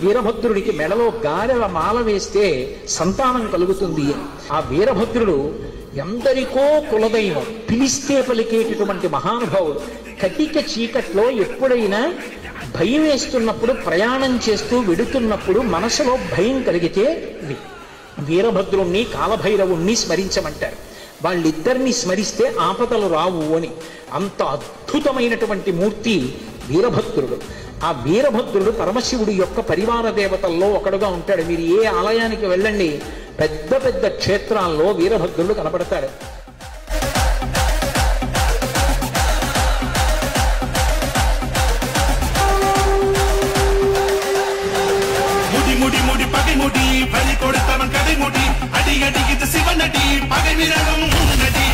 వీరభద్రుడికి మెడలో గారెల మాల వేస్తే సంతానం కలుగుతుంది. ఆ వీరభద్రుడు ఎందరికో కులదైవం, పిలిస్తే పలికేటటువంటి మహానుభావుడు. కటిక చీకట్లో ఎప్పుడైనా భయం వేస్తున్నప్పుడు, ప్రయాణం చేస్తూ వెడుతున్నప్పుడు మనసులో భయం కలిగితే వీరభద్రుణ్ణి కాలభైరవుణ్ణి స్మరించమంటారు. వాళ్ళిద్దరిని స్మరిస్తే ఆపదలు రావు అని. అంత అద్భుతమైనటువంటి మూర్తి వీరభద్రుడు. ఆ వీరభద్రుడు పరమశివుడి యొక్క పరివార దేవతల్లో ఒకడుగా ఉంటాడు. మీరు ఏ ఆలయానికి వెళ్ళండి, పెద్ద పెద్ద క్షేత్రాల్లో వీరభద్రుడు కనపడతాడు. முடி முடி பகைமுடி பலி கொடுத்தவன் கதைமுடி அடி அடிக்குது சிவனடி பகை விரலும் நடி